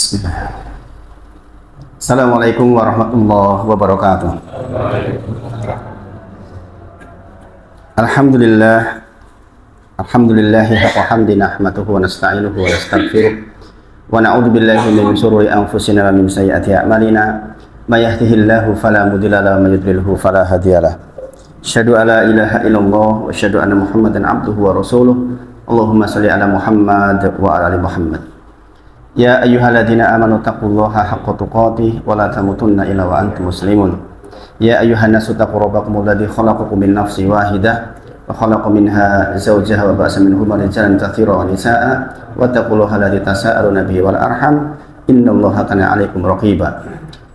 Bismillah. Assalamualaikum warahmatullahi wabarakatuh. Alhamdulillah. Alhamdulillahi haqqa hamdi nahmaduhu wa nasta'inuhu wa nastaghfiruh wa na'udzu billahi min shururi anfusina wa min sayyiati a'malina. May yahdihillahu fala mudilla lahu wa may yudlilhu fala hadiyalah. Asyhadu an la ilaha illallah wa asyhadu anna Muhammadan abduhu wa rasuluh. Allahumma shalli ala Muhammad wa ala ali Muhammad. Ya ayyuhalladzina amanu taqullaha haqqa tuqatih wa la tamutunna illa wa antum muslimun. Ya ayyuhan nasu taqu rabbakum alladzi khalaqakum min nafsin wahidah wa khalaqa minha zawjaha wa ba'asa minhuma rijalan katsiran wa nisaa'a wattaqullaha alladzi tasaaluna bihi wal arham innallaha kana 'alaikum raqiba.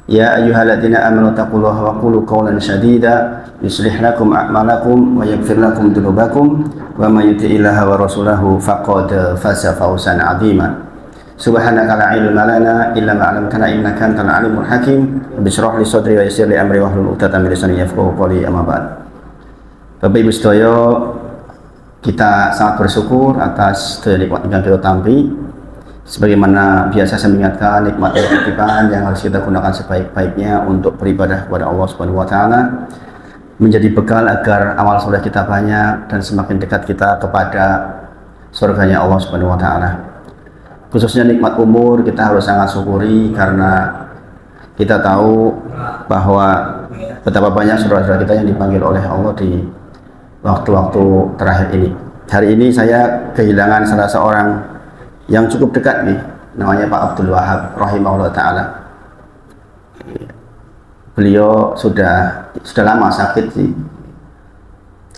Ya ayyuhalladzina amanu taqullaha wa qulu qawlan sadida yuslih lakum a'malakum wa yaghfir lakum dhunubakum wa may yuti'illaha wa rasulahu faqad faza fawzan 'azima. Subhanaka la ilma lana illa ma 'allamtana innaka antal alimul hakim. Bishrah li sadri wa yassir li amri wahlul 'uqdatam min lisani yafqahu qawli. Amma ba'd. Bapak Ibu sedaya, kita sangat bersyukur atas nikmat yang kita tampi. Sebagaimana biasa saya mengingatkan, nikmat kehidupan yang harus kita gunakan sebaik-baiknya untuk beribadah kepada Allah Subhanahu wa taala, menjadi bekal agar amal soleh kita banyak dan semakin dekat kita kepada surganya Allah Subhanahu wa taala. Khususnya nikmat umur kita harus sangat syukuri, karena kita tahu bahwa betapa banyak saudara-saudara kita yang dipanggil oleh Allah di waktu-waktu terakhir ini. Hari ini saya kehilangan salah seorang yang cukup dekat nih, namanya Pak Abdul Wahab rahimahullah ta'ala. Beliau sudah lama sakit sih.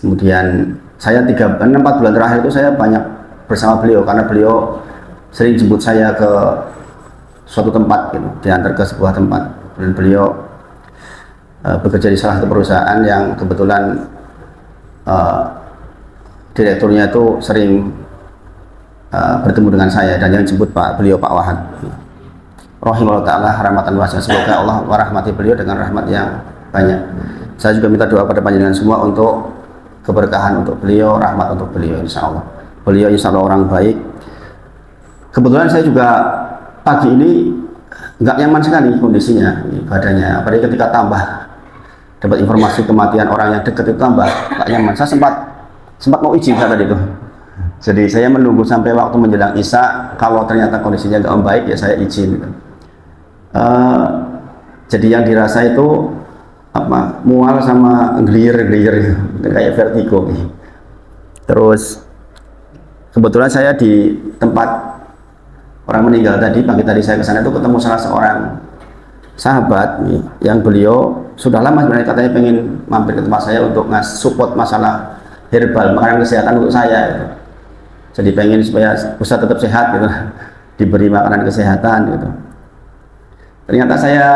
Kemudian saya 4 bulan terakhir itu saya banyak bersama beliau, karena beliau sering jemput saya ke suatu tempat gitu, diantar ke sebuah tempat. Dan beliau bekerja di salah satu perusahaan yang kebetulan direkturnya itu sering bertemu dengan saya, dan yang jemput beliau Pak Wahab rahimahullah ta'ala rahmatan wasi'ah. Semoga Allah merahmati beliau dengan rahmat yang banyak. Saya juga minta doa pada panjenengan semua untuk keberkahan untuk beliau, rahmat untuk beliau, insya Allah. Beliau insya Allah orang baik. Kebetulan saya juga pagi ini nggak nyaman sekali kondisinya, badannya, apalagi ketika tambah dapat informasi kematian orang yang dekat itu tambah nggak nyaman. Saya sempat mau izin saat itu. Jadi saya menunggu sampai waktu menjelang Isya. Kalau ternyata kondisinya nggak membaik, ya saya izin. Jadi yang dirasa itu mual sama gelir kayak vertigo. Terus kebetulan saya di tempat orang meninggal tadi, pagi tadi saya ke sana itu ketemu salah seorang sahabat nih, yang beliau sudah lama sebenarnya katanya pengen mampir ke tempat saya untuk support masalah herbal, makanan kesehatan untuk saya gitu. Jadi pengen supaya Ustaz tetap sehat gitu, diberi makanan kesehatan gitu. Ternyata saya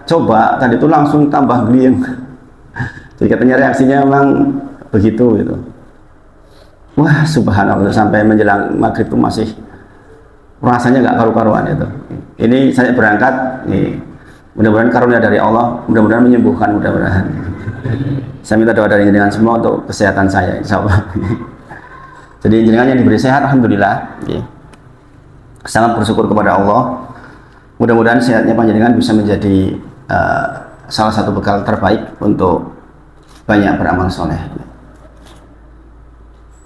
coba tadi itu langsung tambah geliang. Jadi katanya reaksinya memang begitu gitu. Wah, subhanallah, sampai menjelang maghrib itu masih rasanya nggak karu-karuan itu. Ini saya berangkat nih, mudah-mudahan karunia dari Allah, mudah-mudahan menyembuhkan, mudah-mudahan. Saya minta doa dari jenengan semua untuk kesehatan saya, insya Allah. Jadi jenengan yang diberi sehat, alhamdulillah. Sangat bersyukur kepada Allah. Mudah-mudahan sehatnya panjenengan bisa menjadi salah satu bekal terbaik untuk banyak beramal soleh.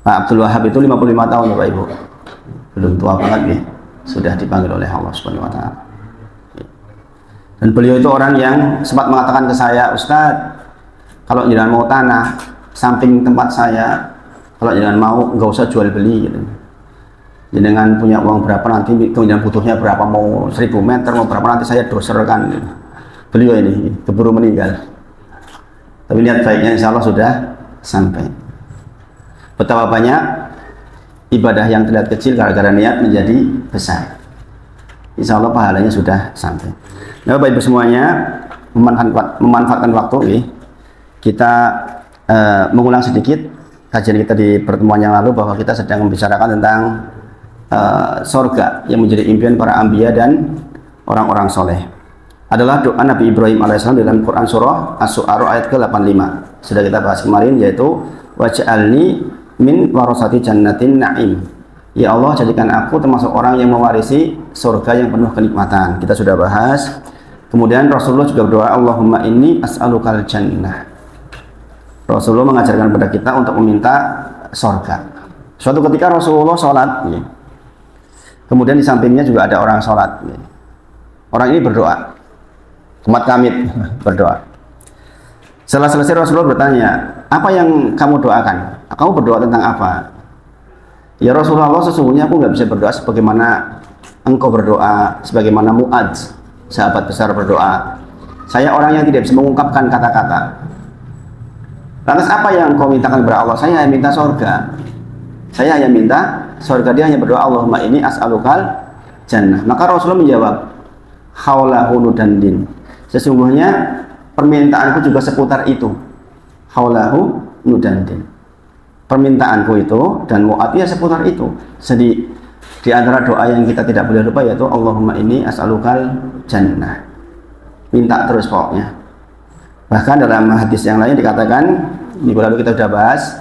Pak Abdul Wahab itu 55 tahun, Bapak Ibu. Belum tua banget ya. Sudah dipanggil oleh Allah Subhanahu wa taala. Dan beliau itu orang yang sempat mengatakan ke saya, Ustadz, kalau jangan mau tanah samping tempat saya, kalau jangan mau nggak usah jual beli gitu. Jangan punya uang berapa nanti, kemudian butuhnya berapa, mau 1000 meter, mau berapa nanti saya doserkan gitu. Beliau ini keburu meninggal. Tapi niat baiknya insya Allah sudah sampai. Betapa banyak ibadah yang terlihat kecil gara-gara niat menjadi besar. Insya Allah pahalanya sudah sampai. Nah, Bapak Ibu semuanya, memanfaatkan waktu kita mengulang sedikit kajian kita di pertemuan yang lalu, bahwa kita sedang membicarakan tentang surga yang menjadi impian para anbiya dan orang-orang soleh. Adalah doa Nabi Ibrahim alaihissalam dalam Quran surah As-Su'ara ayat ke-85. Sudah kita bahas kemarin, yaitu waj'alni min warasati jannatin na'im. Ya Allah, jadikan aku termasuk orang yang mewarisi surga yang penuh kenikmatan. Kita sudah bahas. Kemudian Rasulullah juga berdoa, Allahumma inni as'alukal jannah. Rasulullah mengajarkan kepada kita untuk meminta surga. Suatu ketika Rasulullah sholat, ya. Kemudian di sampingnya juga ada orang sholat. Ya. Orang ini berdoa, umat kamit berdoa. Setelah selesai Rasulullah bertanya, apa yang kamu doakan? Kamu berdoa tentang apa? Ya Rasulullah, sesungguhnya aku nggak bisa berdoa sebagaimana engkau berdoa, sebagaimana Mu'adz, sahabat besar berdoa. Saya orang yang tidak bisa mengungkapkan kata-kata. Lantas apa yang engkau mintakan kepada Allah? Saya hanya minta surga. Saya hanya minta surga. Dia hanya berdoa, Allahumma inni as'alukal jannah. Maka Rasulullah menjawab, haulahu nudandin. Sesungguhnya permintaanku juga seputar itu. Haulahu nudandin. Permintaanku itu dan Mu'adz ya seputar itu. Jadi di antara doa yang kita tidak boleh lupa yaitu Allahumma inni as'alukal jannah. Minta terus pokoknya. Bahkan dalam hadis yang lain dikatakan, minggu lalu kita sudah bahas,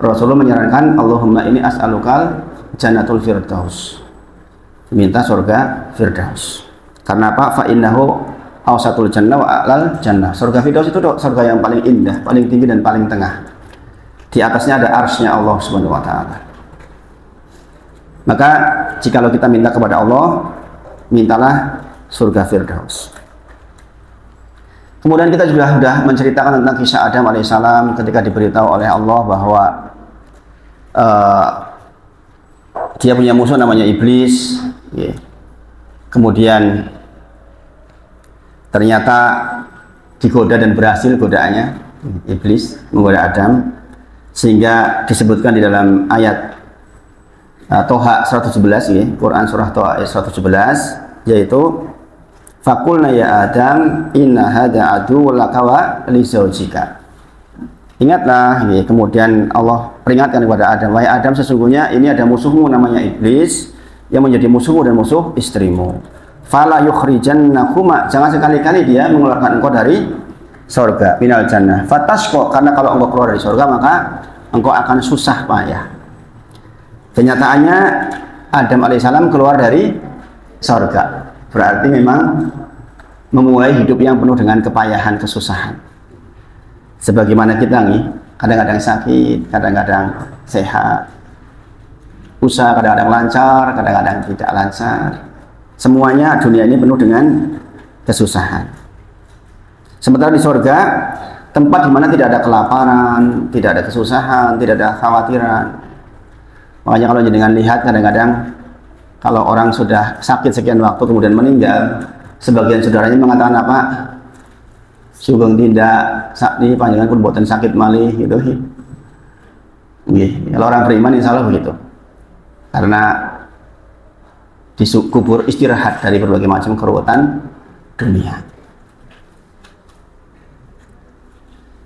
Rasulullah menyarankan Allahumma inni as'alukal jannatul firdaus. Minta surga firdaus. Karena apa? Fa innahu awsatul jannah wa a'lal jannah. Surga firdaus itu surga yang paling indah, paling tinggi dan paling tengah. Di atasnya ada arsy-Nya Allah Subhanahu wa taala. Maka jikalau kita minta kepada Allah, mintalah surga firdaus. Kemudian kita juga sudah menceritakan tentang kisah Adam alaihissalam ketika diberitahu oleh Allah bahwa dia punya musuh namanya iblis. Kemudian ternyata digoda dan berhasil godaannya, iblis menggoda Adam, sehingga disebutkan di dalam ayat Toha 111, ya, Quran surah Toha ayat 111, yaitu Fakulna ya Adam inna hadha adu laka wa li zaujika. Ingatlah, ya, kemudian Allah peringatkan kepada Adam, wahai Adam, sesungguhnya ini ada musuhmu namanya iblis yang menjadi musuhmu dan musuh istrimu. Fala yukhrijannakuma, jangan sekali-kali dia mengeluarkan engkau dari surga, minal jannah. Fatashqa, karena kalau engkau keluar dari surga maka engkau akan susah payah. Kenyataannya Adam alaihissalam keluar dari surga. Berarti memang memulai hidup yang penuh dengan kepayahan, kesusahan. Sebagaimana kita nih, kadang-kadang sakit, kadang-kadang sehat. Usaha kadang-kadang lancar, kadang-kadang tidak lancar. Semuanya dunia ini penuh dengan kesusahan. Sementara di surga, tempat di mana tidak ada kelaparan, tidak ada kesusahan, tidak ada khawatiran. Makanya kalau jenengan lihat kadang-kadang kalau orang sudah sakit sekian waktu kemudian meninggal, sebagian saudaranya mengatakan apa? Sugeng tindak sakti panjangan pun buatan sakit malih gitu. Kalau orang beriman insya Allah begitu. Karena di kubur istirahat dari berbagai macam keruwetan dunia.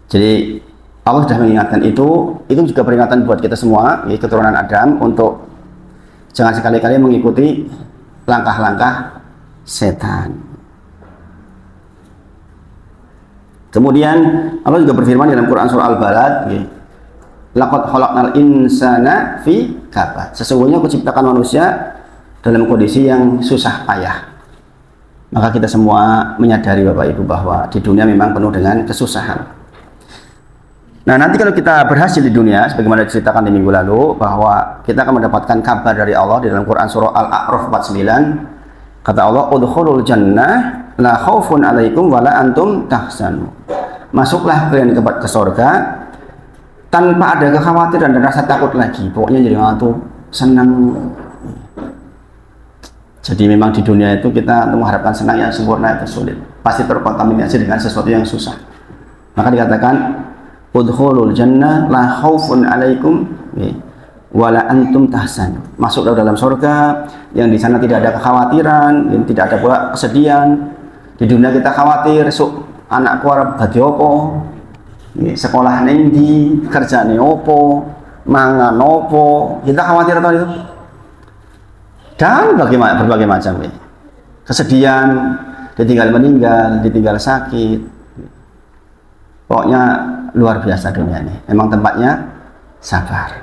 Jadi Allah sudah mengingatkan itu juga peringatan buat kita semua, ya, keturunan Adam, untuk jangan sekali-kali mengikuti langkah-langkah setan. Kemudian Allah juga berfirman dalam Quran surah Al-Balad, ya, laqad khalaqnal insana fi kabad. Sesungguhnya aku ciptakan manusia dalam kondisi yang susah payah. Maka kita semua menyadari Bapak Ibu bahwa di dunia memang penuh dengan kesusahan. Nah, nanti kalau kita berhasil di dunia, sebagaimana diceritakan di minggu lalu, bahwa kita akan mendapatkan kabar dari Allah di dalam Quran surah Al-A'raf 49. Kata Allah, udkhulul jannah la khaufun alaikum wa la antum tahzanun. Masuklah kalian ke surga tanpa ada kekhawatiran dan rasa takut lagi. Pokoknya jadi waktu senang. Jadi memang di dunia itu kita untuk mengharapkan senang yang sempurna itu sulit. Pasti terkontaminasi dengan sesuatu yang susah. Maka dikatakan udkhulul jannah la khaufun alaikum wa la antum tahzanun. Masuklah dalam surga yang di sana tidak ada kekhawatiran, yang tidak ada pula kesedihan. Di dunia kita khawatir, anakku arep dadi opo, sekolah ning ndi, kerjane opo, mangan opo, kita khawatir atau itu. Dan berbagai macam kesedihan, ditinggal meninggal, ditinggal sakit. Pokoknya luar biasa dunia ini. Memang tempatnya sabar.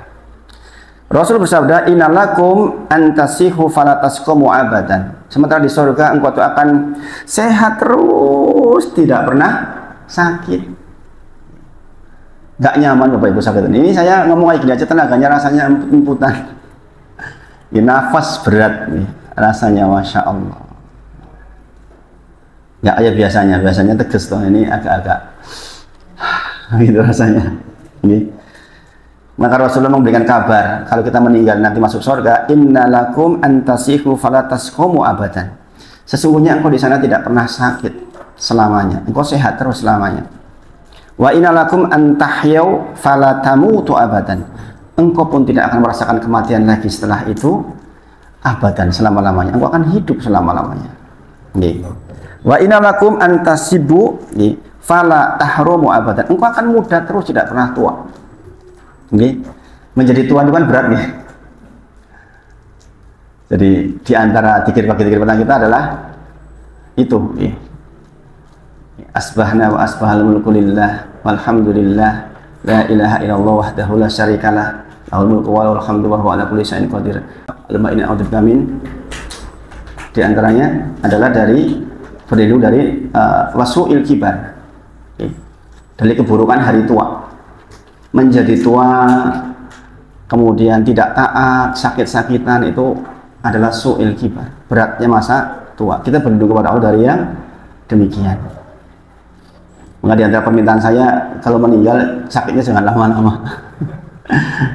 Rasul bersabda, innalakum antasihu falatasqumu abadan. Sementara di surga engkau itu akan sehat terus, tidak pernah sakit. Gak nyaman Bapak Ibu sakit. Ini saya ngomong kayak gini aja tenaganya rasanya emputan. Ini nafas berat nih, rasanya Masya Allah. Gak kayak biasanya tegas tuh, ini agak-agak gitu rasanya. Ini. Maka Rasulullah memberikan kabar kalau kita meninggal nanti masuk surga, innalakum antasihu falatasqumu abadan. Sesungguhnya engkau di sana tidak pernah sakit selamanya, engkau sehat terus selamanya. Wa innalakum antahyau falatamutu abadan. Engkau pun tidak akan merasakan kematian lagi setelah itu abadan, selama-lamanya. Engkau akan hidup selama-lamanya. Wa innalakum antasibu fala tahrumu abadan. Engkau akan muda terus, tidak pernah tua. Menjadi tua itu kan berat nih. Jadi di antara zikir-zikir petang kita adalah itu. Asbahna wa asbahal mulku lillah walhamdulillah la ilaha illallah wahdahu la syarikalah lahul mulku wa lahul hamdu wa huwa ala kulli syai'in qadir. Lemah ini a'udzubika min. Di antaranya adalah berlindung dari wasu'il kibar. Dari keburukan hari tua. Menjadi tua, kemudian tidak taat, sakit-sakitan, itu adalah su'il kibar, beratnya masa tua. Kita berlindung kepada Allah dari yang demikian. Maka di antara permintaan saya, kalau meninggal sakitnya jangan lama-lama.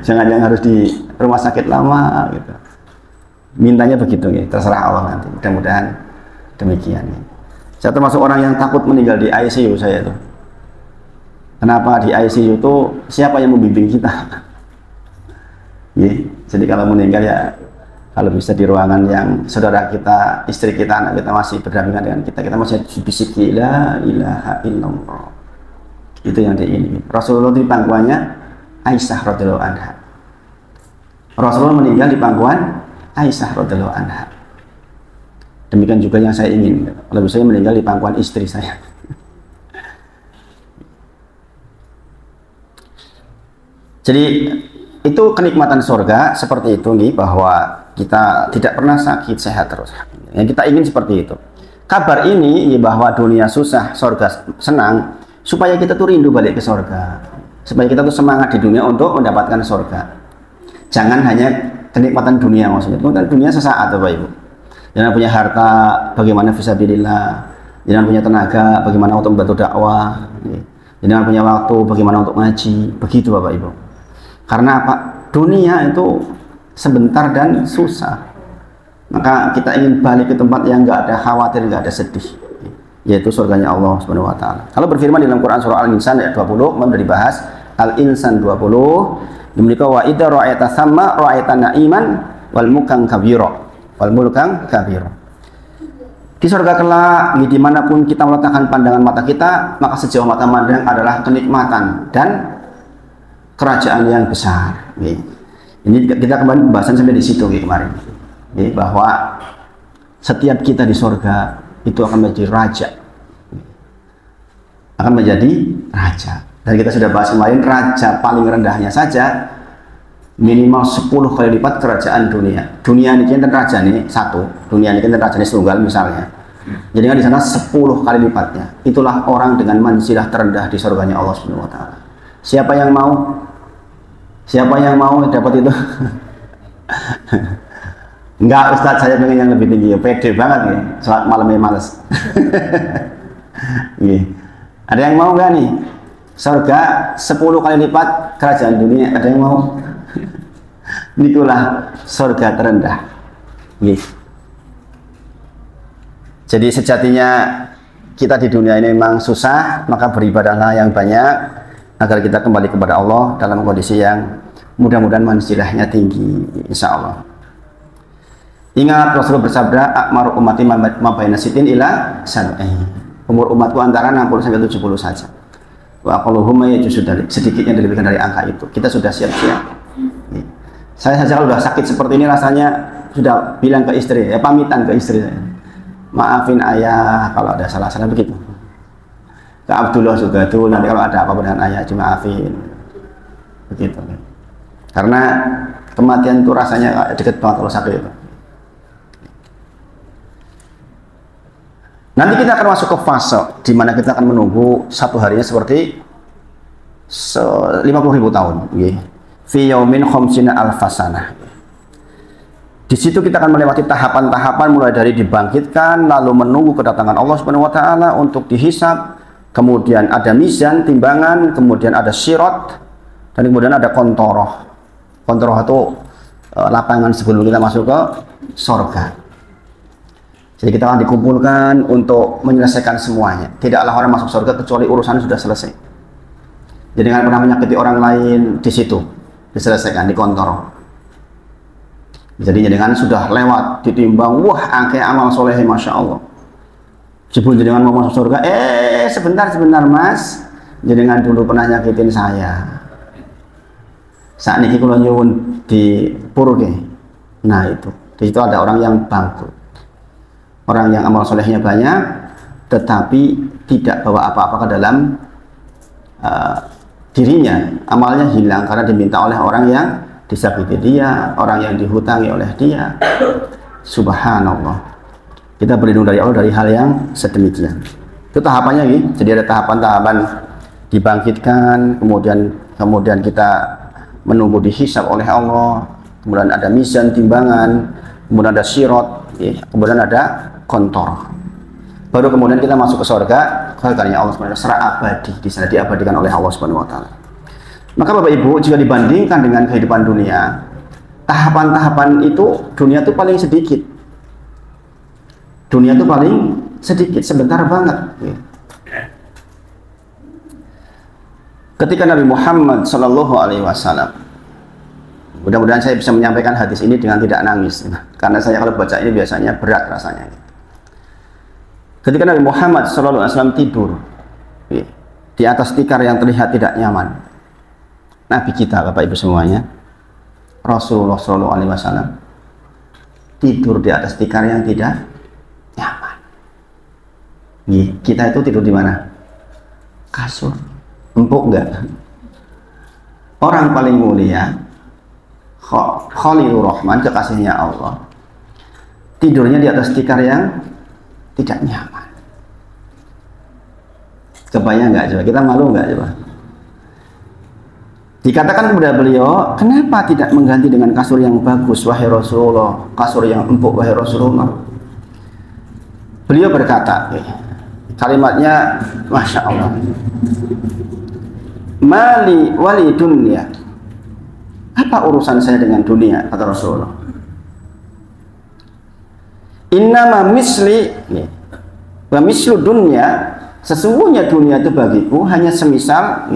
Jangan yang harus di rumah sakit lama gitu. Mintanya begitu ya, terserah Allah nanti. Mudah-mudahan demikian ya. Saya termasuk orang yang takut meninggal di ICU saya itu. Kenapa di ICU itu siapa yang membimbing kita? Jadi kalau meninggal ya, kalau bisa di ruangan yang saudara kita, istri kita, anak kita masih berdampingan dengan kita, kita masih bisiki la ilaha illallah. Itu yang diingini. Rasulullah di pangkuannya Aisyah radhiyallahu anha. Rasulullah meninggal di pangkuan Aisyah radhiyallahu anha. Demikian juga yang saya ingin. Kalau bisa meninggal di pangkuan istri saya. Jadi itu kenikmatan surga seperti itu nih, bahwa kita tidak pernah sakit, sehat terus. Yang kita ingin seperti itu. Kabar ini bahwa dunia susah, surga senang, supaya kita tuh rindu balik ke surga. Supaya kita tuh semangat di dunia untuk mendapatkan surga. Jangan hanya kenikmatan dunia maksudnya. Dunia sesaat Bapak Ibu. Jangan punya harta, bagaimana fisabilillah. Jangan punya tenaga, bagaimana untuk membantu dakwah. Jangan punya waktu, bagaimana untuk ngaji. Begitu Bapak Ibu. Karena apa? Dunia itu sebentar dan susah. Maka kita ingin balik ke tempat yang nggak ada khawatir, nggak ada sedih, yaitu surganya Allah Subhanahu wa taala. Kalau berfirman dalam Quran surah Al-Insan ayat 20, memang dibahas Al-Insan 20, demikian wa idza ra'aita thamma ra'aita na'iman wal mulkan kabira. Wal mulkan kabira. Di surga kelak, dimanapun kita meletakkan pandangan mata kita, maka sejauh mata memandang adalah kenikmatan dan kerajaan yang besar. Ini kita kembali pembahasan sampai di situ kemarin. Bahwa setiap kita di surga itu akan menjadi raja. Akan menjadi raja. Dan kita sudah bahas kemarin, raja paling rendahnya saja minimal 10 kali lipat kerajaan dunia. Dunia ini kan raja nih satu, dunia ini kan raja ini tunggal misalnya. Jadi kan di sana 10 kali lipatnya. Itulah orang dengan manzilah terendah di surganya Allah Subhanahu wa taala. Siapa yang mau? Siapa yang mau dapat itu? Enggak, Ustadz, saya pengen yang lebih tinggi. Pede banget nih, saat malamnya males. Ada yang mau nggak nih? Surga 10 kali lipat kerajaan dunia. Ada yang mau? Itulah surga terendah. Jadi sejatinya kita di dunia ini memang susah, maka beribadahlah yang banyak agar kita kembali kepada Allah dalam kondisi yang mudah-mudahan manzilahnya tinggi, insya Allah. Ingat Rasulullah bersabda, akmaru ummati ma baina sitin ila sab'in. Umur umatku antara 60 sampai 70 saja. Wa aqalluhum yajuzu dzalik. Sedikitnya dilebihkan dari angka itu. Kita sudah siap-siap. Saya saja kalau sudah sakit seperti ini rasanya sudah bilang ke istri, pamitan ke istri saya. Maafin ayah kalau ada salah-salah begitu. Ke Abdullah juga tuh, nanti kalau ada apa-apa dengan ayah cuma maafin. Begitu. Karena Kematian itu rasanya deket banget kalau sakit itu. Nanti kita akan masuk ke fase di mana kita akan menunggu satu harinya seperti 50.000 tahun. Fi yaumin khamsina alfasanah. Di situ kita akan melewati tahapan-tahapan mulai dari dibangkitkan, lalu menunggu kedatangan Allah Subhanahu wa taala untuk dihisab, kemudian ada mizan, timbangan, kemudian ada sirat, dan kemudian ada kontoroh. Kontoroh itu lapangan sebelum kita masuk ke surga. Jadi kita akan dikumpulkan untuk menyelesaikan semuanya. Tidaklah orang masuk surga kecuali urusan sudah selesai. Jadi jangan pernah menyakiti orang lain di situ, diselesaikan di kontoroh. Jadi dengan sudah lewat ditimbang, wah angka amal soleh, masya Allah. Jebul jenengan mau masuk surga, sebentar mas, jenengan dulu pernah nyakitin saya. Saat ini kalau nyuwun di purge, nah itu, di situ ada orang yang bangkrut, orang yang amal solehnya banyak, tetapi tidak bawa apa-apa ke dalam dirinya, amalnya hilang karena diminta oleh orang yang disakiti dia, orang yang dihutangi oleh dia. Subhanallah. Kita berlindung dari Allah dari hal yang sedemikian. Itu tahapannya gitu. Jadi ada tahapan-tahapan dibangkitkan, kemudian kita menunggu dihisab oleh Allah, kemudian ada mizan timbangan, kemudian ada sirat, kemudian ada kontor. Baru kemudian kita masuk ke surga, surganya Allah SWT abadi, di sana diabadikan oleh Allah SWT. Maka Bapak Ibu, jika dibandingkan dengan kehidupan dunia, tahapan-tahapan itu dunia itu paling sedikit. Dunia itu paling sedikit, sebentar banget. Ketika Nabi Muhammad SAW, mudah-mudahan saya bisa menyampaikan hadis ini dengan tidak nangis, karena saya kalau baca ini biasanya berat rasanya. Ketika Nabi Muhammad SAW tidur di atas tikar yang terlihat tidak nyaman, Nabi kita, Bapak Ibu semuanya, Rasulullah SAW tidur di atas tikar yang tidak nyaman. Kita itu tidur di mana? Kasur. Empuk enggak? Orang paling mulia, Khalilur Rahman, kekasihnya Allah, tidurnya di atas tikar yang tidak nyaman. Kebayang enggak coba? Kita malu enggak coba? Dikatakan kepada beliau, kenapa tidak mengganti dengan kasur yang bagus, wahai Rasulullah, kasur yang empuk, wahai Rasulullah? Beliau berkata, kalimatnya masya Allah, mali wali dunia, apa urusan saya dengan dunia, kata Rasulullah. Innama misli wa mislu dunia, sesungguhnya dunia itu bagiku hanya semisal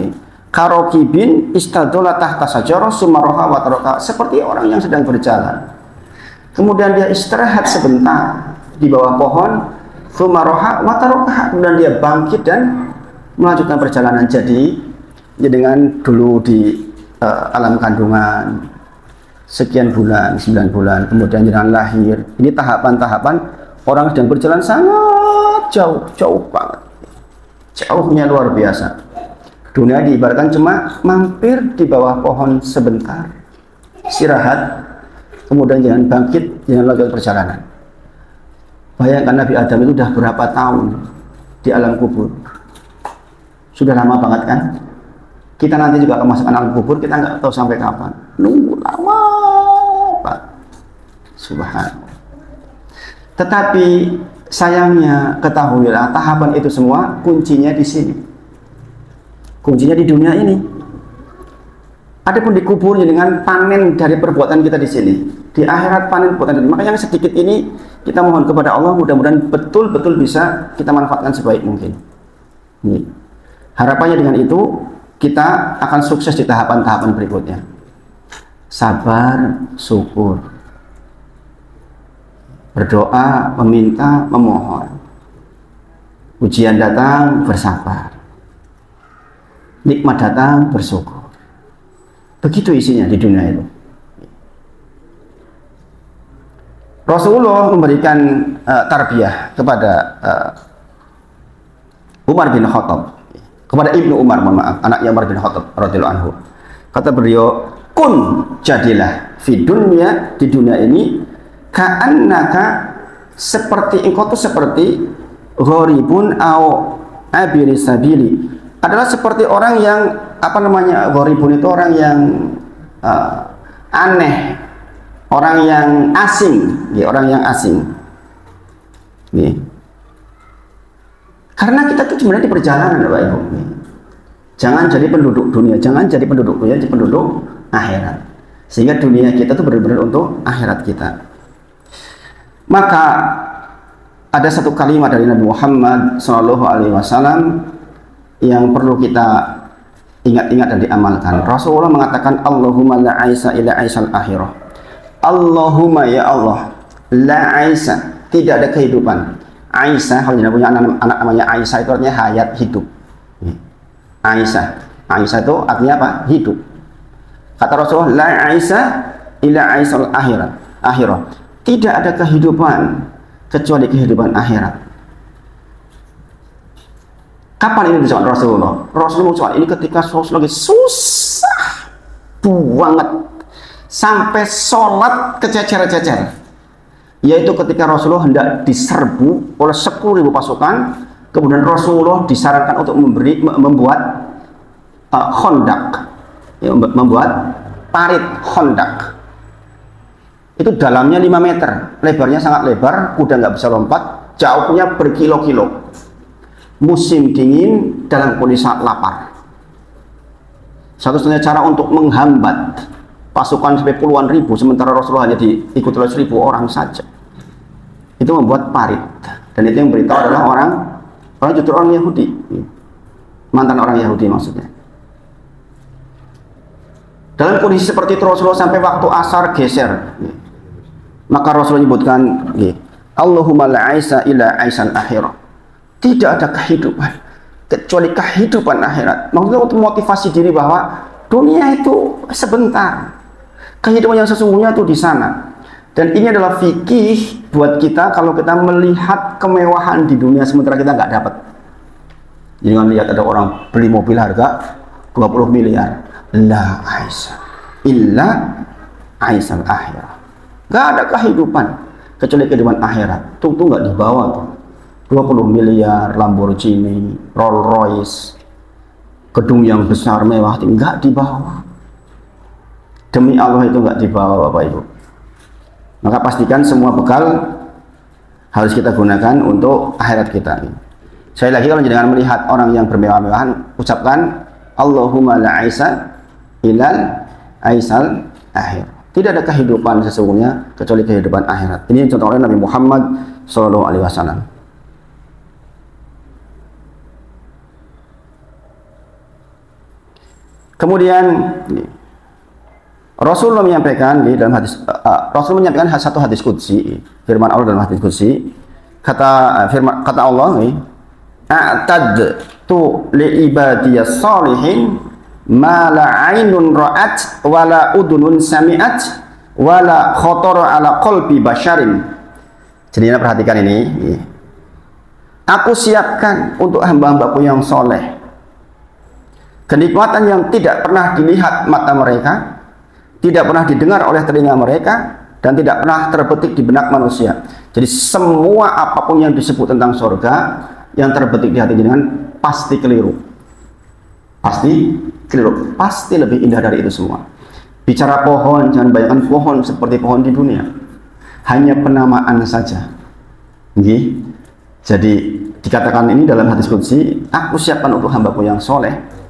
karokibin istadola tahta sajarah sumaroha wataroka, seperti orang yang sedang berjalan, kemudian dia istirahat sebentar di bawah pohon, sumaroha wataroka, kemudian dia bangkit dan melanjutkan perjalanan. Jadi dengan dulu di alam kandungan sekian bulan, 9 bulan, kemudian jangan lahir. Ini tahapan-tahapan orang sedang berjalan sangat jauh banget, jauhnya luar biasa. Dunia diibaratkan cuma mampir di bawah pohon sebentar, istirahat, kemudian jangan bangkit, jangan lanjut perjalanan. Bayangkan Nabi Adam itu sudah berapa tahun di alam kubur. Sudah lama banget kan? Kita nanti juga akan masuk alam kubur, kita nggak tahu sampai kapan. Nunggu lama Pak. Subhanallah. Tetapi sayangnya, ketahuilah tahapan itu semua kuncinya di sini. Kuncinya di dunia ini. Adapun di kuburnya dengan panen dari perbuatan kita di sini. Di akhirat panen perbuatan kita. Maka yang sedikit ini kita mohon kepada Allah, mudah-mudahan betul-betul bisa kita manfaatkan sebaik mungkin. Ini. Harapannya dengan itu kita akan sukses di tahapan-tahapan berikutnya. Sabar, syukur. Berdoa, meminta, memohon. Ujian datang, bersabar. Nikmat datang, bersyukur. Begitu isinya di dunia itu. Rasulullah memberikan tarbiyah kepada Umar bin Khattab, kepada Ibnu Umar, mohon maaf, anaknya Umar bin Khattab radhiyallahu anhu. Kata beliau, kun, jadilah di dunia ini, ka'annaka, seperti engkau tuh seperti gharibun au abiri sabili, adalah seperti orang yang gharibun itu orang yang aneh, orang yang asing, ya, orang yang asing. Nih. Karena kita tuh sebenarnya di perjalanan, Bapak Ibu. Jangan jadi penduduk dunia, jangan jadi penduduk dunia, jadi penduduk akhirat. Sehingga dunia kita tuh benar-benar untuk akhirat kita. Maka ada satu kalimat dari Nabi Muhammad SAW yang perlu kita ingat-ingat dan diamalkan. Rasulullah mengatakan, Allahumma la aisa ila aisal akhirah. Allahumma, ya Allah, la aisa, tidak ada kehidupan. Aisyah, kalau tidak punya anak namanya Aisyah, itu artinya hayat, hidup. Aisyah itu artinya apa? Hidup. Kata Rasulullah, la Aisyah ila aisal akhirah. Tidak ada kehidupan kecuali kehidupan akhirat. Kapan ini disebut Rasulullah? Rasulullah mengucapkan ini ketika Rasulullah lagi susah banget sampai sholat kececer-cecer. Yaitu ketika Rasulullah hendak diserbu oleh 10.000 pasukan, kemudian Rasulullah disarankan untuk membuat Khandaq, ya, membuat parit Khandaq. Itu dalamnya 5 meter, lebarnya sangat lebar, kuda nggak bisa lompat, jauhnya berkilo-kilo. Musim dingin dalam kondisi sangat lapar. Satu-satunya cara untuk menghambat pasukan sampai puluhan ribu, sementara Rasulullah hanya diikuti oleh 1.000 orang saja, itu membuat parit. Dan itu yang beritahu adalah orang Yahudi, mantan orang Yahudi maksudnya. Dalam kondisi seperti itu Rasulullah sampai waktu asar geser, maka Rasulullah menyebutkan, Allahumma la aisa ila aisal akhirah. Tidak ada kehidupan kecuali kehidupan akhirat. Maksudnya untuk motivasi diri bahwa dunia itu sebentar, kehidupan yang sesungguhnya itu di sana. Dan ini adalah fikih buat kita kalau kita melihat kemewahan di dunia sementara kita nggak dapat. Jangan lihat ada orang beli mobil harga 20 miliar. La aisa illa aisal akhirah. Nggak ada kehidupan kecuali kehidupan akhirat. Tuh nggak dibawa tuh. 20 miliar Lamborghini, Rolls Royce, gedung yang besar mewah, nggak dibawa. Demi Allah itu nggak dibawa, Bapak Ibu. Maka pastikan semua bekal harus kita gunakan untuk akhirat kita. Saya lagi, kalau jangan melihat orang yang bermewah-mewahan, ucapkan Allahumma la aisa ilal aisal akhir. Tidak ada kehidupan sesungguhnya kecuali kehidupan akhirat. Ini contoh oleh Nabi Muhammad SAW. Kemudian Rasulullah menyampaikan dalam hadis, Rasul menyampaikan satu hadis qudsi, firman Allah dalam hadis qudsi, kata Allah, a'tadtu li ibadiyas salihin ma la ainun ra'at wa la udunun sami'at wa la khatara ala qalbi basyarin. Jadi Anda perhatikan ini, aku siapkan untuk hamba-hambaku yang soleh kenikmatan yang tidak pernah dilihat mata mereka, tidak pernah didengar oleh telinga mereka, dan tidak pernah terbetik di benak manusia. Jadi semua apapun yang disebut tentang surga yang terbetik di hati jenengan pasti keliru. Pasti keliru. Pasti lebih indah dari itu semua. Bicara pohon, jangan bayangkan pohon seperti pohon di dunia. Hanya penamaan saja. Jadi dikatakan ini dalam hadis qudsi, aku siapkan untuk hambaku yang soleh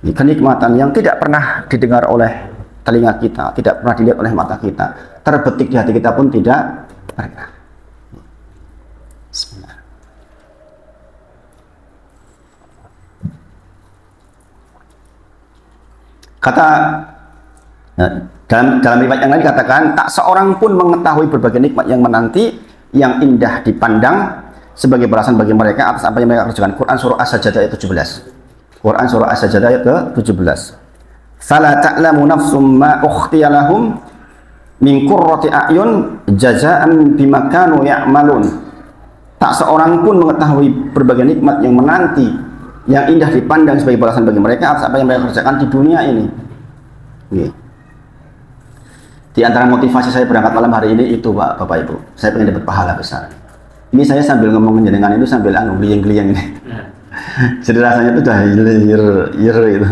kenikmatan yang tidak pernah didengar oleh telinga kita, tidak pernah dilihat oleh mata kita, terbetik di hati kita pun tidak pernah. Bismillah. Kata dalam riwayat yang lain dikatakan, tak seorang pun mengetahui berbagai nikmat yang menanti, yang indah dipandang sebagai balasan bagi mereka atas apa yang mereka kerjakan. Quran surah As-Sajdah ayat 17. Quran surah As-Sajdah ayat ke-17. Fala ta'lamu nafsum ma ukhtiya lahum min qurrati a'yun jazaa'an bima kanu ya'malun. Tak seorang pun mengetahui berbagai nikmat yang menanti, yang indah dipandang sebagai balasan bagi mereka atas apa yang mereka kerjakan di dunia ini. Di antara motivasi saya berangkat malam hari ini itu Pak, Bapak Ibu, saya pengen dapat pahala besar. Ini saya sambil ngomong jenengan itu sambil gliyeng-gliyeng ini. Jadi rasanya itu udah yer itu.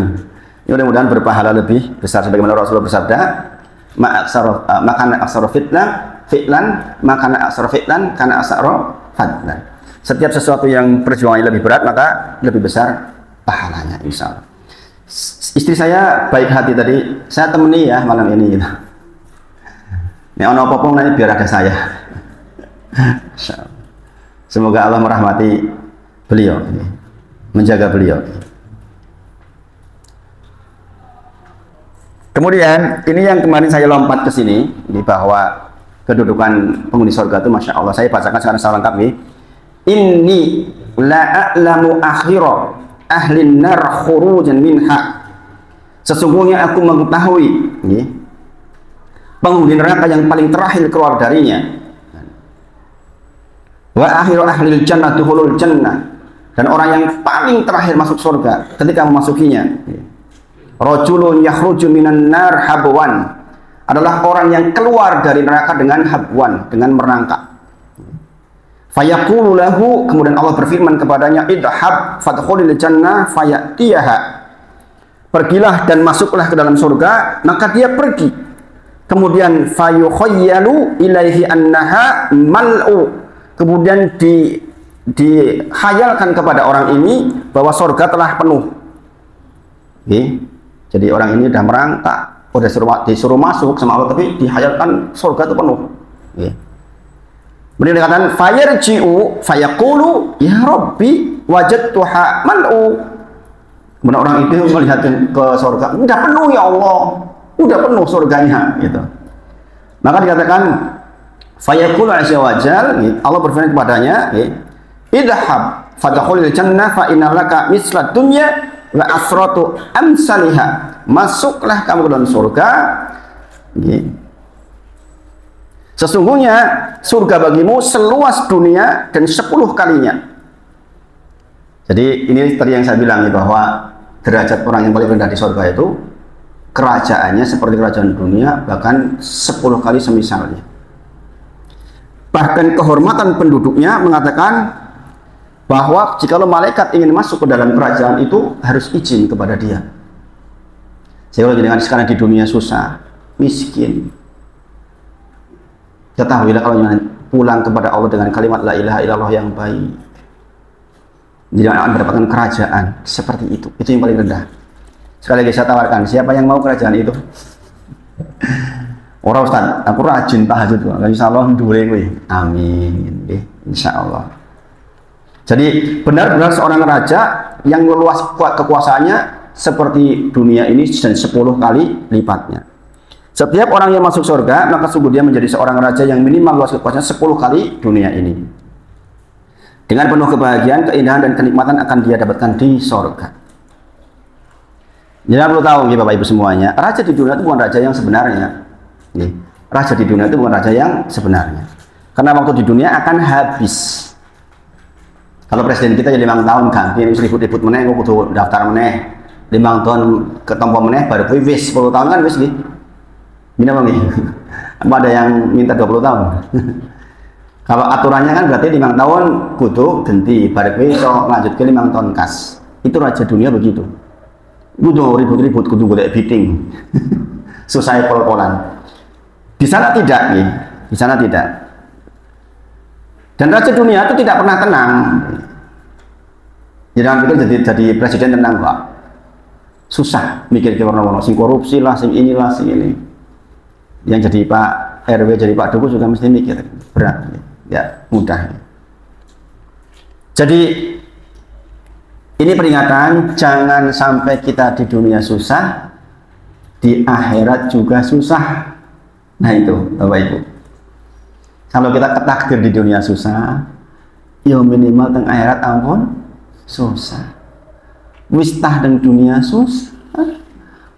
Ya, mudah-mudahan berpahala lebih besar sebagaimana Rasulullah bersabda, makana aksara fi'lan, makana aksara fi'lan, kana aksara fadlan. Setiap sesuatu yang perjuangannya lebih berat maka lebih besar pahalanya insya Allah. Istri saya baik hati tadi, saya temani ya malam ini gitu. Ini ono apa-apa nanti biar ada saya. Semoga Allah merahmati beliau, menjaga beliau. Kemudian ini yang kemarin saya lompat ke sini, di bahwa kedudukan penghuni surga itu Masya Allah. Saya bacakan secara lengkap nih. Inni la a'lamu akhira ahlin nar khurujan minha. Sesungguhnya aku mengetahui nih, penghuni neraka yang paling terakhir keluar darinya. Wa akhiru ahlil jannah dukhulul jannah, dan orang yang paling terakhir masuk surga ketika memasukinya. Rajulun yakhruju minan nar habwan, adalah orang yang keluar dari neraka dengan habwan, dengan merangkak. Fayaqulu lahu, kemudian Allah berfirman kepadanya, idhab fadkhulil jannah fayatiyaha. Pergilah dan masuklah ke dalam surga, maka dia pergi. Kemudian fayukhayyalu ilaihi annaha mal'u, kemudian dihayalkan kepada orang ini bahwa surga telah penuh. Jadi orang ini sudah merangkak, disuruh masuk sama Allah, tapi dihayalkan surga itu penuh. Kemudian dikatakan fayarji'u fayaqulu ya Rabbi wajadtuha mal'u. Kemudian orang itu melihat ke surga, udah penuh ya Allah, udah penuh surganya gitu. Maka dikatakan fayaqulu azza wajal, Allah berfirman kepadanya, idhab fadkhulil jannah fa innalaka mislat dunya wa asratu amsalihha. Masuklah kamu ke dalam surga, sesungguhnya surga bagimu seluas dunia dan 10 kalinya. Jadi ini tadi yang saya bilang bahwa derajat orang yang paling rendah di surga itu kerajaannya seperti kerajaan dunia, bahkan 10 kali semisalnya. Bahkan kehormatan penduduknya mengatakan bahwa jikalau malaikat ingin masuk ke dalam kerajaan itu harus izin kepada dia. Saya dengan sekarang di dunia susah, miskin, ketahuilah kalau pulang kepada Allah dengan kalimat la ilaha illallah yang baik, tidak akan mendapatkan kerajaan seperti itu. Itu yang paling rendah. Sekali lagi saya tawarkan, siapa yang mau kerajaan itu? Orang Ustaz, aku rajin tahajud, insya Allah dure gue. Amin, insya Allah. Jadi benar-benar seorang raja yang luas kekuasaannya seperti dunia ini dan 10 kali lipatnya. Setiap orang yang masuk surga, maka sungguh dia menjadi seorang raja yang minimal luas kekuasaan 10 kali dunia ini. Dengan penuh kebahagiaan, keindahan dan kenikmatan akan dia dapatkan di surga. Jadi perlu tahu ya Bapak Ibu semuanya, raja di dunia itu bukan raja yang sebenarnya. Raja di dunia itu bukan raja yang sebenarnya. Karena waktu di dunia akan habis. Kalau presiden kita jadi 5 tahun ganti, ini ribut-ribut meneh, aku kudu daftar meneh. 5 tahun ketompo meneh baru wis 10 tahun kan wis nggih. Mina bang, apa ada yang minta 20 tahun? Kalau aturannya kan berarti 5 tahun kudu ganti, baru iso lanjut ke 5 tahun kas. Itu raja dunia begitu. Kudu ribut-ribut, kudu golek bidding. Susah pol-polan. Di sana tidak nih, di sana tidak. Dan raja dunia itu tidak pernah tenang. Jangan pikir jadi presiden tenang Pak. Susah mikir ke warna-warna, sing korupsi lah, sing inilah, sing ini. Yang jadi Pak RW, jadi Pak Duku juga mesti mikir, berat, ya mudah. Jadi ini peringatan, jangan sampai kita di dunia susah, di akhirat juga susah. Nah itu Bapak Ibu. Kalau kita ketakdir di dunia susah, ya minimal teng akhirat ampun susah. Wistah teng dunia susah,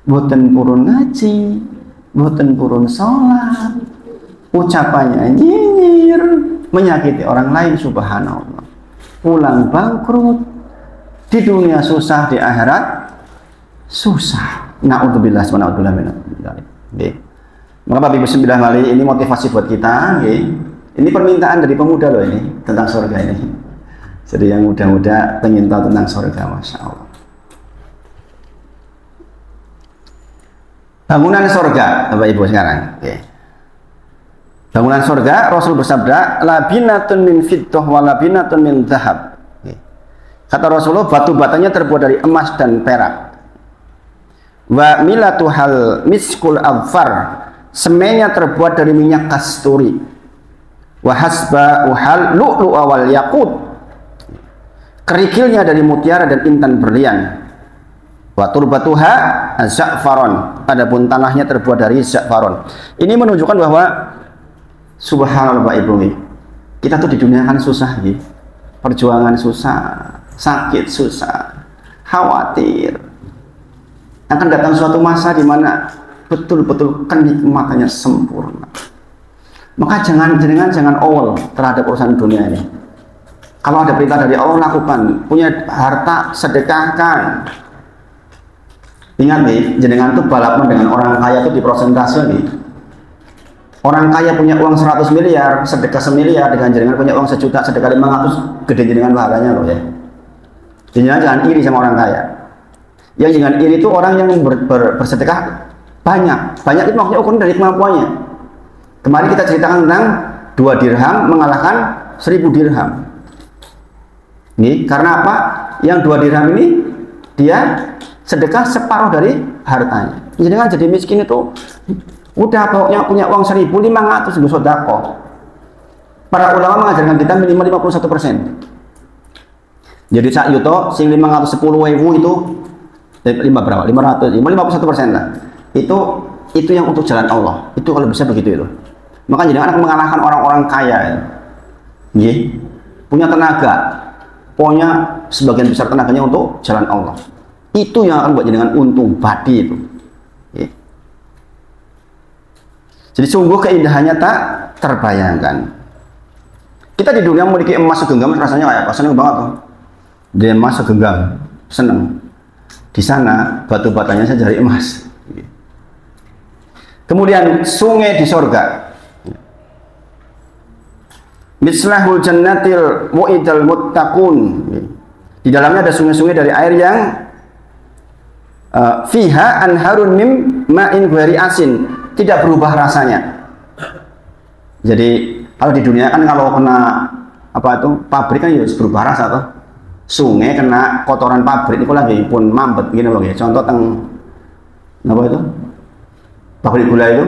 boten purun ngaji, boten purun sholat, ucapannya nyinyir, menyakiti orang lain, subhanallah. Pulang bangkrut, di dunia susah, di akhirat susah. Na'udzubillah, subhanallah. Maka Bapak Ibu sembilan kali ini motivasi buat kita. Okay. Ini permintaan dari pemuda loh ini tentang surga ini. Jadi yang muda-muda pengen tahu tentang surga, Masya Allah. Bangunan surga, Bapak Ibu sekarang. Okay. Bangunan surga, Rasul bersabda, labinatun min fiddah wa labinatun min zahab. Okay. Kata Rasulullah, batu-batanya terbuat dari emas dan perak. Wa milatuhal miskul adfar, semenya terbuat dari minyak kasturi. Wa hasba uhal lu'lu awal yakut, kerikilnya dari mutiara dan intan berlian. Wa turbatuha za'faron, adapun tanahnya terbuat dari za'faron. Ini menunjukkan bahwa subhanallah Pak Ibu, kita tuh di dunia kan susah, perjuangan susah, sakit susah, khawatir. Akan datang suatu masa di mana betul-betul kenikmatannya sempurna. Maka jangan awal terhadap urusan dunia ini. Kalau ada perintah dari Allah, lakukan. Punya harta, sedekahkan. Ingat nih, jenengan tuh balapan dengan orang kaya itu di persentase nih. Orang kaya punya uang 100 miliar, sedekah 1 miliar, dengan jenengan punya uang 1 juta, sedekah 500, gede jenengan pahalanya loh ya. Jenengan jangan iri sama orang kaya. Yang jangan iri itu orang yang bersedekah banyak. Banyak itu maksudnya ukuran dari kemampuannya. Kemarin kita ceritakan tentang 2 dirham mengalahkan 1000 dirham. Ini karena apa? Yang 2 dirham ini dia sedekah separuh dari hartanya. Jadi kan jadi miskin itu udah pokoknya punya uang 1.500 sedekah. Para ulama mengajarkan kita minimal 51%. Jadi sak yuto sing 510.000 itu 51% lah. Itu yang untuk jalan Allah. Itu kalau bisa begitu itu. Maka jangan akan mengalahkan orang-orang kaya. Ya. Punya tenaga. Pokoknya sebagian besar tenaganya untuk jalan Allah. Itu yang akan buat jenengan untung badi itu. Ya. Jadi sungguh keindahannya tak terbayangkan. Kita di dunia memiliki emas segenggam rasanya kayak apa? Seneng banget tuh. Dia emas segenggam, seneng. Di sana batu-batanya saja dari emas. Kemudian sungai di surga. Mislahul jannatil mu'idal muttaqun. Di dalamnya ada sungai-sungai dari air yang fiha anharun mim ma'in ghairi asin, tidak berubah rasanya. Jadi kalau di dunia kan kalau kena apa itu pabrik kan ya berubah rasa tuh. Sungai kena kotoran pabrik itu lagi pun mampet gini loh ya. Contoh teng apa itu? Pabrik gula itu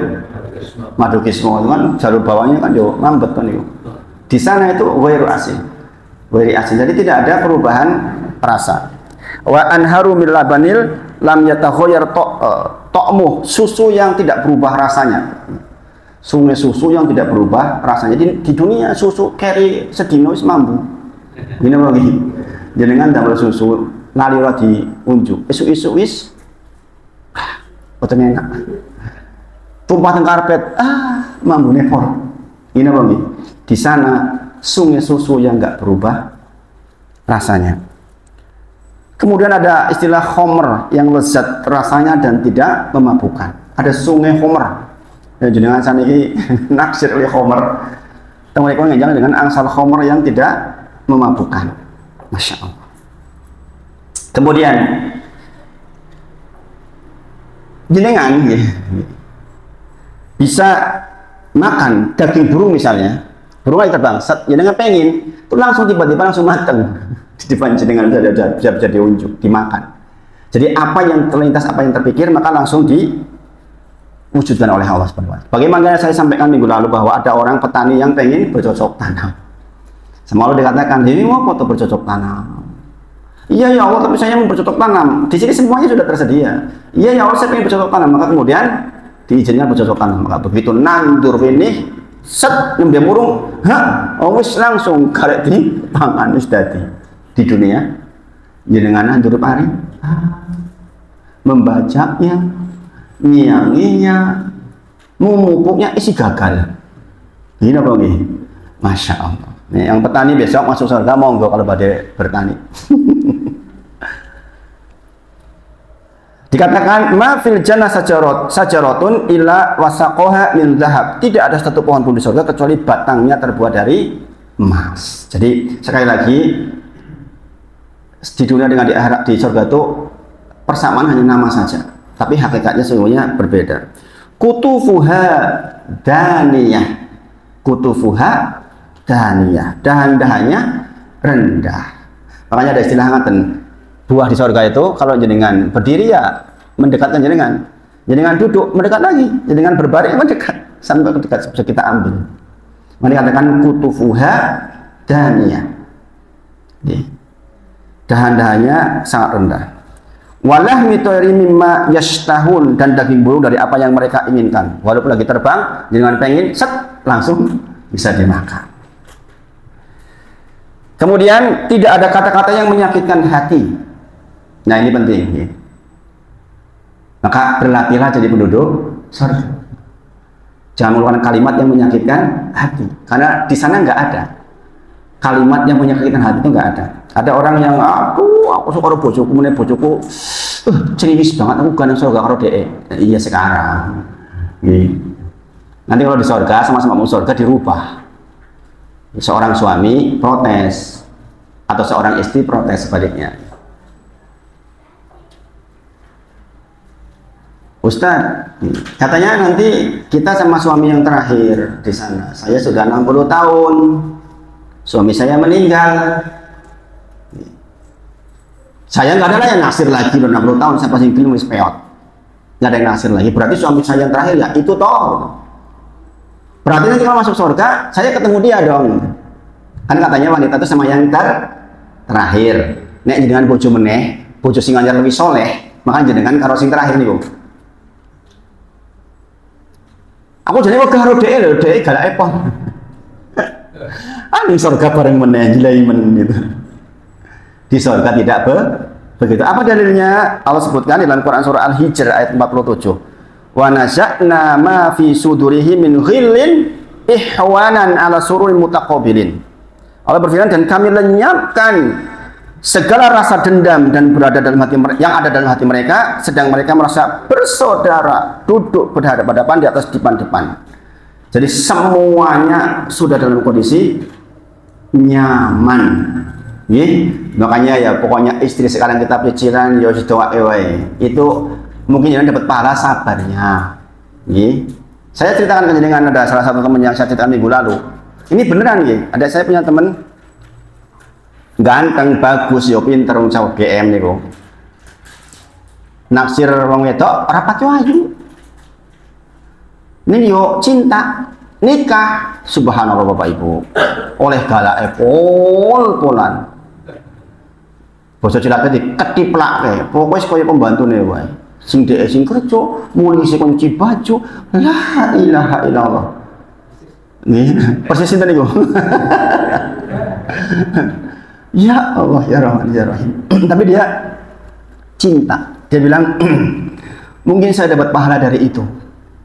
Madukismo itu kan jalur bawahnya kan yo mampet kan itu. Di sana itu ghairu asin. Jadi tidak ada perubahan rasa. Wa anharu min labanil lam yatakhayyar ta'muh, susu yang tidak berubah rasanya. Sungai susu yang tidak berubah rasanya. Jadi di dunia susu keri sedino wis mambu. Gini lagi. Jenengan damel susu lali ora diunjuk. Isu-isu wis boten enak. Tumpah teng karpet, mambune por. Ini lagi. Di sana sungai susu yang enggak berubah rasanya. Kemudian ada istilah khomer yang lezat rasanya dan tidak memabukkan. Ada sungai khomer. Dan jenengan saniki naksir oleh khomer. Teman-teman ngenjang dengan angsal khomer yang tidak memabukkan. Masya Allah. Kemudian jenengan bisa makan daging burung misalnya. Burung lagi terbang, jenengan pengen, itu langsung tiba-tiba langsung mateng. Di depan jenengan bisa diunjuk, dimakan. Jadi apa yang terlintas, apa yang terpikir, maka langsung diwujudkan oleh Allah SWT. Bagaimana saya sampaikan minggu lalu bahwa ada orang petani yang pengen bercocok tanam. Sama Allah dikatakan, ini mau foto bercocok tanam. Iya ya Allah, tapi saya mau bercocok tanam. Di sini semuanya sudah tersedia. Iya ya Allah, saya pengen bercocok tanam. Maka kemudian diizinkan bercocok tanam. Maka begitu nandur ini, set nembe murung, wis langsung karek di pangan wis dadi. Di dunia jenengan nandur pari, membacanya, nyianginya, memupuknya isi gagal. Ini apa nih? Masya Allah. Nih, yang petani besok masuk surga monggo kalau badai bertani. Dikatakan ma fil jannah sajaratun illa wasaqaha min zahab. Tidak ada satu pohon pun di surga kecuali batangnya terbuat dari emas. Jadi sekali lagi di dunia dengan di akhirat di surga itu persamaan hanya nama saja, tapi hakikatnya sesungguhnya berbeda. Kutufuha daniyah. Kutufuha daniyah. Dahan-dahannya rendah. Makanya ada istilah ngaten. Buah di surga itu kalau jenengan berdiri ya mendekatkan jenengan duduk mendekat lagi, jenengan berbaring mendekat sampai dekat bisa kita ambil. Mereka katakan kutufuha daniyah. Dahan-dahannya sangat rendah. Walah mitoiri mimma yashtahun, dan daging burung dari apa yang mereka inginkan. Walaupun lagi terbang, jenengan pengen set langsung bisa dimakan. Kemudian tidak ada kata-kata yang menyakitkan hati. Nah ini penting ya. Maka berlatihlah jadi penduduk surga. Jangan mengeluarkan kalimat yang menyakitkan hati, karena di sana nggak ada kalimat yang menyakitkan hati, itu nggak ada. Ada orang yang aku suka karo bojoku, meneh bojoku ceriwis banget, aku gandeng surga karo dhek. Iya sekarang. Nanti kalau di surga sama-sama mau surga dirubah. Seorang suami protes atau seorang istri protes sebaliknya. Ustadz, katanya nanti kita sama suami yang terakhir di sana. Saya sudah 60 tahun, suami saya meninggal. Saya nggak ada lah yang naksir lagi, udah 60 tahun, saya pasti film peot. Nggak ada yang naksir lagi, berarti suami saya yang terakhir ya itu toh. Berarti nanti kalau masuk surga, saya ketemu dia dong. Kan katanya wanita itu sama yang terakhir. Nek jenengan bojo meneh, bojo sing anyar lebih soleh, maka jenengan karo sing terakhir nih, Bu. Aku jadi wegah karo dhek galak epon. Ning surga bareng meneh jilaimen gitu. Di surga tidak begitu. Apa dalilnya? Allah sebutkan di dalam Quran surah Al-Hijr ayat 47. Wa nasya'na ma fi sudurihim min ghillin ihwanan ala sururin mutaqabilin. Allah berfirman, dan kami lenyapkan segala rasa dendam dan berada dalam hati yang ada dalam hati mereka, sedang mereka merasa bersaudara duduk berhadapan-hadapan di atas dipan-dipan. Jadi semuanya sudah dalam kondisi nyaman. Makanya ya pokoknya istri sekarang kita piciran ya doa itu mungkin jangan dapat pahala sabarnya. Saya ceritakan ke jenengan, ada salah satu teman yang saya ceritakan minggu lalu. Ini beneran ada saya punya teman ganteng, bagus, yo pinter, cowok GM niku. Naksir wong wedok rapat yo ayu. Ini yo cinta, nikah, subhanallah Bapak Ibu. Oleh galake pol-polan. Basa cilake diketiplake, pokoke koyo pembantune wae. Sing dhek sing kerja, muli sing kunci baju, la ilaha illallah. Nggih, persis sinten niku. Ya Allah ya Rahman ya Rahim. Tapi dia cinta. Dia bilang mungkin saya dapat pahala dari itu.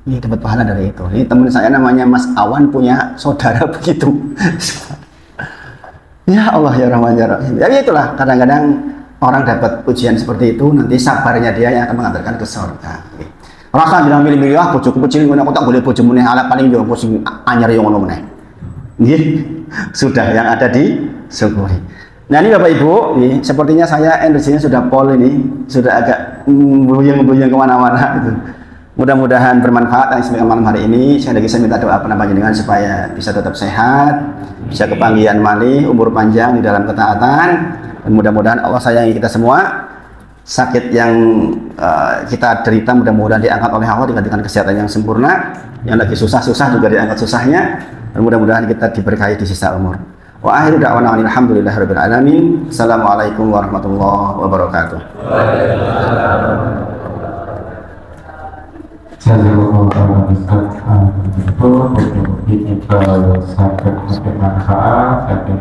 Ini dapat pahala dari itu. Ini teman saya namanya Mas Awan punya saudara begitu. Ya Allah ya Rahman ya Rahim. Ya itulah kadang-kadang orang dapat ujian seperti itu, nanti sabarnya dia yang akan mengantarkan ke surga. Rasa bilang milih-milih ah bojoku kecil ngono aku tak boleh bojo meneh ala paling yo sing anyar yo ngono meneh. Nggih. Sudah yang ada di syukuri. Nah ini Bapak Ibu, sepertinya saya energinya sudah pol ini, sudah agak buyang-buyang kemana-mana gitu. Mudah-mudahan bermanfaat yang sampai malam hari ini. Saya minta doa panjenengan supaya bisa tetap sehat, bisa kepanggihan malih, umur panjang di dalam ketaatan, dan mudah-mudahan Allah sayangi kita semua. Sakit yang kita derita mudah-mudahan diangkat oleh Allah, digantikan kesehatan yang sempurna. Yang lagi susah-susah juga diangkat susahnya, dan mudah-mudahan kita diberkahi di sisa umur. Wa akhiru da'wana alhamdulillahirabbil alamin. Assalamualaikum warahmatullahi wabarakatuh. Jazakumullah khairan. Ini sangat bermanfaat dan